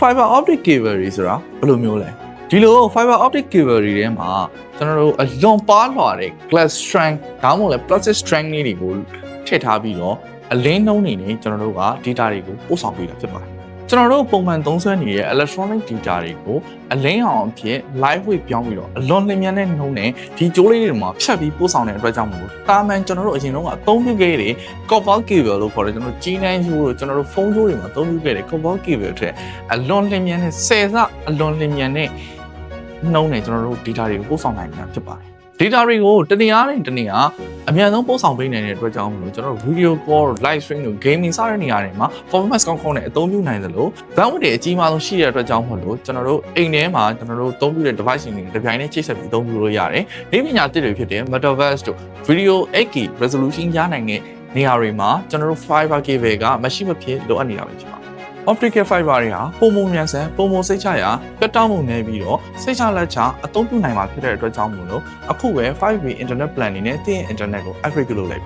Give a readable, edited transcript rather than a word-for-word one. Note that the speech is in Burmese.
fiber optic cable တွေဆိုတာဘယ်လိုမျိုးလဲဒီလို fiber optic cable တွေထဲမှာကျွန်တော်တို့အလွန်ပါးလွှာတဲ့ glass strand ဒါမှမဟုတ်လဲ plastic strand တွေကိုထည့်ထားပြီးတော့အလင်းနှုံးနေနဲ့ကျွန်တော်တို့က data တွေကိုပို့ဆောင်ပေးတာဖြစ်ပါတယ်ကျွန်တော်တို့ပုံမှန်သုံးစွဲနေတဲ့ electronic data တွေကိုအလင်းအောင်အဖြစ် live wave ပြောင်းပြီးတော့အလွန်လျင်မြန်တဲ့နှုံးနဲ့ဒီကြိုးလေးတွေမှာဖြတ်ပြီးပို့ဆောင်တဲ့အတွက်ကြောင့်မို့လို့တာမန်ကျွန်တော်တို့အရင်တုန်းကအသုံးပြုခဲ့တဲ့ copper cable လို့ခေါ်တဲ့ကျွန်တော်တို့ကြီးနှန်းကြိုးတို့ကျွန်တော်တို့ဖုန်းကြိုးတွေမှာအသုံးပြုခဲ့တဲ့ copper cable တွေအလွန်လျင်မြန်တဲ့10ဆအလွန်လျင်မြန်တဲ့နှုံးနဲ့ကျွန်တော်တို့ data တွေကိုပို့ဆောင်နိုင်တာဖြစ်ပါတယ်data တွေကိုတနေရာနဲ့တနေရာအများဆုံးပို့ဆောင်ပေးနိုင်တဲ့အတွက်ကြောင့်မလို့ကျွန်တော်တို့ video call live stream တို့ gaming စတဲ့နေရာတွေမှာ performance ကောင်းကောင်းနဲ့အသုံးပြုနိုင်သလို bandwidth တွေအကြီးမားဆုံးရှိတဲ့အတွက်ကြောင့်မလို့ကျွန်တော်တို့အိမ်ထဲမှာကျွန်တော်တို့အသုံးပြုတဲ့ device တွေနဲ့တပြိုင်တည်းချိတ်ဆက်ပြီးအသုံးပြုလို့ရတယ်။ဒီပညာသစ်တွေဖြစ်တဲ့ metaverse တို့ video 8K resolution ရနိုင်တဲ့နေရာတွေမှာကျွန်တော်တို့ fiber cable ကမရှိမဖြစ်လိုအပ်နေတာပဲဖြစ်ပါတယ်optical fiber တွေဟာပုံမှန်မြန်ဆန်ပုံမှန်စိတ်ချရာပြတ်တောက်မှုနေပြီးတော့စိတ်ချလက်ချအသုံးပြုနိုင်မှာဖြစ်တဲ့အတွက်ကြောင့်မို့လို့အခုပဲ 5G internet plan နေနဲ့တင်း internet ကို upgrade လုပ်လိုက်